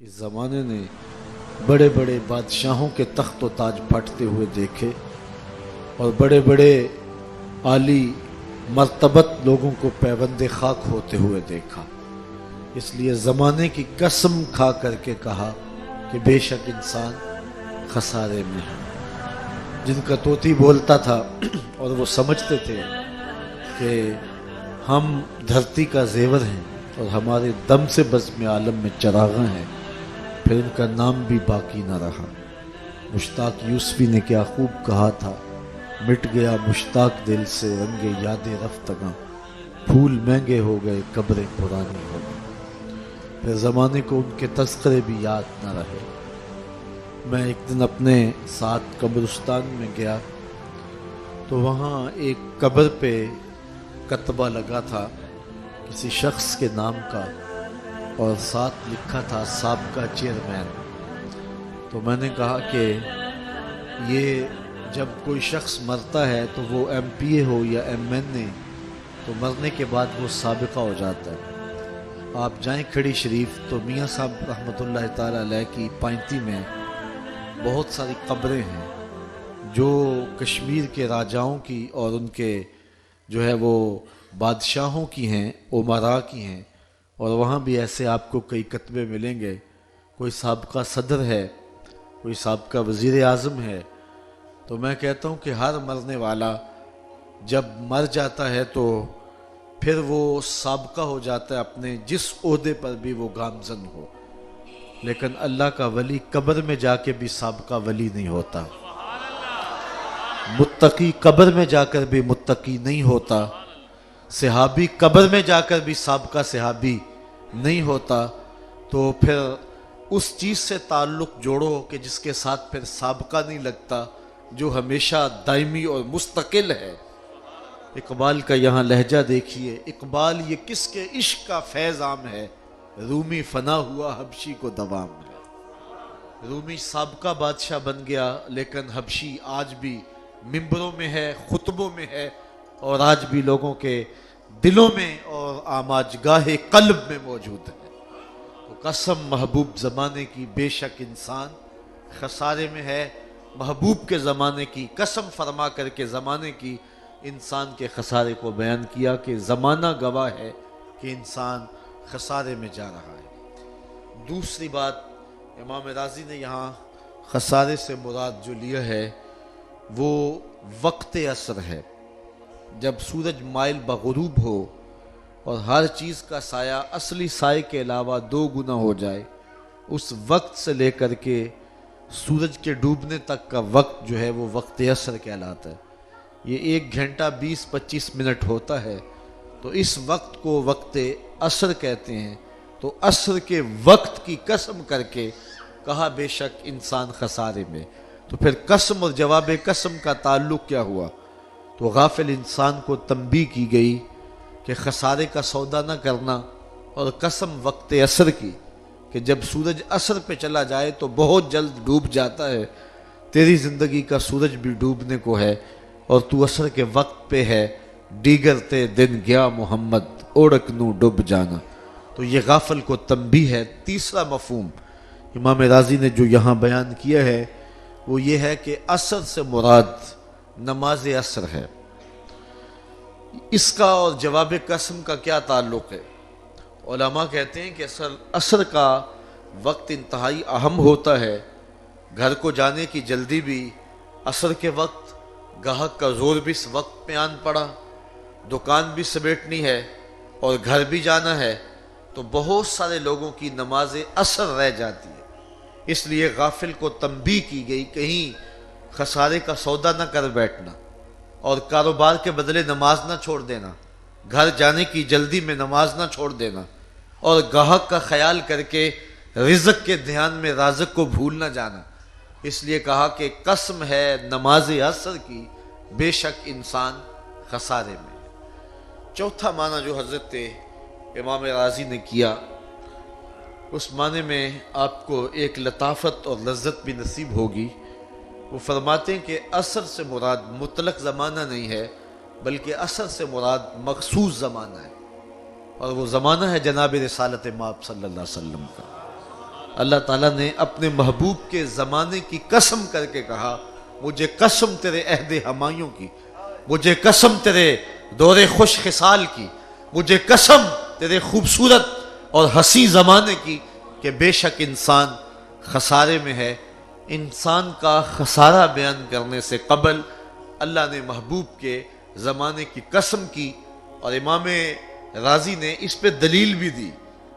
اس زمانے نے بڑے بڑے بادشاہوں کے تخت و تاج پھٹتے ہوئے دیکھے اور بڑے بڑے عالی مرتبت لوگوں کو پیوند خاک ہوتے ہوئے دیکھا۔ اس لیے زمانے کی قسم کھا کر کے کہا کہ بے شک انسان خسارے میں ہے۔ جن کا طوطی بولتا تھا اور وہ سمجھتے تھے کہ ہم دھرتی کا زیور ہیں اور ہمارے دم سے بزم عالم میں چراغاں ہیں، پھر ان کا نام بھی باقی نہ رہا۔ مشتاق یوسفی نے کیا خوب کہا تھا، مٹ گیا مشتاق دل سے رنگ یاد رفتگاں، پھول مہنگے ہو گئے قبریں پرانی ہو گئی۔ پھر زمانے کو ان کے تذکرے بھی یاد نہ رہے۔ میں ایک دن اپنے ساتھ قبرستان میں گیا تو وہاں ایک قبر پہ کتبہ لگا تھا کسی شخص کے نام کا اور ساتھ لکھا تھا سابقہ چیئرمین۔ تو میں نے کہا کہ یہ جب کوئی شخص مرتا ہے تو وہ ایم پی اے ہو یا ایم این اے تو مرنے کے بعد وہ سابقہ ہو جاتا ہے۔ آپ جائیں کھڑی شریف تو میاں صاحب رحمۃ اللہ تعالی علیہ کی پائنتی میں بہت ساری قبریں ہیں جو کشمیر کے راجاؤں کی اور ان کے جو ہے وہ بادشاہوں کی ہیں، امراء کی ہیں، اور وہاں بھی ایسے آپ کو کئی کتبے ملیں گے۔ کوئی سابقہ صدر ہے، کوئی سابقہ وزیر اعظم ہے۔ تو میں کہتا ہوں کہ ہر مرنے والا جب مر جاتا ہے تو پھر وہ سابقہ ہو جاتا ہے اپنے جس عہدے پر بھی وہ گامزن ہو، لیکن اللہ کا ولی قبر میں جا کے بھی سابقہ ولی نہیں ہوتا، متقی قبر میں جا کر بھی متقی نہیں ہوتا، صحابی قبر میں جا کر بھی سابقہ صحابی نہیں ہوتا۔ تو پھر اس چیز سے تعلق جوڑو کہ جس کے ساتھ پھر سابقہ نہیں لگتا، جو ہمیشہ دائمی اور مستقل ہے۔ اقبال کا یہاں لہجہ دیکھیے، اقبال یہ کس کے عشق کا فیض عام ہے، رومی فنا ہوا حبشی کو دوام ہے۔ رومی سابقہ بادشاہ بن گیا لیکن حبشی آج بھی ممبروں میں ہے، خطبوں میں ہے، اور آج بھی لوگوں کے دلوں میں اور آماج گاہ قلب میں موجود ہے۔ تو قسم محبوب زمانے کی، بے شک انسان خسارے میں ہے۔ محبوب کے زمانے کی قسم فرما کر کے زمانے کی انسان کے خسارے کو بیان کیا کہ زمانہ گواہ ہے کہ انسان خسارے میں جا رہا ہے۔ دوسری بات امام راضی نے یہاں خسارے سے مراد جو لیا ہے وہ وقت عصر ہے۔ جب سورج مائل بغروب ہو اور ہر چیز کا سایہ اصلی سائے کے علاوہ 2 گنا ہو جائے، اس وقت سے لے کر کے سورج کے ڈوبنے تک کا وقت جو ہے وہ وقت عصر کہلاتا ہے۔ یہ 1 گھنٹہ 20-25 منٹ ہوتا ہے، تو اس وقت کو وقت عصر کہتے ہیں۔ تو عصر کے وقت کی قسم کر کے کہا بے شک انسان خسارے میں۔ تو پھر قسم اور جواب قسم کا تعلق کیا ہوا؟ تو غافل انسان کو تنبیہ کی گئی کہ خسارے کا سودا نہ کرنا، اور قسم وقت عصر کی کہ جب سورج عصر پہ چلا جائے تو بہت جلد ڈوب جاتا ہے۔ تیری زندگی کا سورج بھی ڈوبنے کو ہے اور تو عصر کے وقت پہ ہے، دیگر تے دن گیا محمد اوڑک نو ڈوب جانا۔ تو یہ غافل کو تنبیہ ہے۔ تیسرا مفہوم امام راضی نے جو یہاں بیان کیا ہے وہ یہ ہے کہ عصر سے مراد نماز عصر ہے۔ اس کا اور جواب قسم کا کیا تعلق ہے؟ علماء کہتے ہیں کہ عصر کا وقت انتہائی اہم ہوتا ہے۔ گھر کو جانے کی جلدی بھی عصر کے وقت، گاہک کا زور بھی اس وقت پہ آن پڑا، دکان بھی سمیٹنی ہے اور گھر بھی جانا ہے، تو بہت سارے لوگوں کی نماز عصر رہ جاتی ہے۔ اس لیے غافل کو تنبیہ کی گئی کہیں خسارے کا سودا نہ کر بیٹھنا، اور کاروبار کے بدلے نماز نہ چھوڑ دینا، گھر جانے کی جلدی میں نماز نہ چھوڑ دینا، اور گاہک کا خیال کر کے رزق کے دھیان میں رازق کو بھول نہ جانا۔ اس لیے کہا کہ قسم ہے نماز عصر کی، بے شک انسان خسارے میں ہے۔ چوتھا معنی جو حضرت امام راضی نے کیا، اس معنی میں آپ کو ایک لطافت اور لذت بھی نصیب ہوگی۔ وہ فرماتے ہیں کہ عصر سے مراد مطلق زمانہ نہیں ہے، بلکہ عصر سے مراد مخصوص زمانہ ہے، اور وہ زمانہ ہے جناب رسالت مآب صلی اللہ علیہ وسلم کا۔ اللہ تعالیٰ نے اپنے محبوب کے زمانے کی قسم کر کے کہا مجھے قسم تیرے عہد ہمایوں کی، مجھے قسم تیرے دور خوش خصال کی، مجھے قسم تیرے خوبصورت اور حسین زمانے کی کہ بے شک انسان خسارے میں ہے۔ انسان کا خسارہ بیان کرنے سے قبل اللہ نے محبوب کے زمانے کی قسم کی، اور امام رازی نے اس پہ دلیل بھی دی۔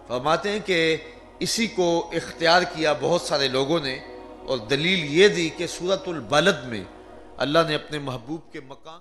فرماتے ہیں کہ اسی کو اختیار کیا بہت سارے لوگوں نے، اور دلیل یہ دی کہ سورۃ البلد میں اللہ نے اپنے محبوب کے مقام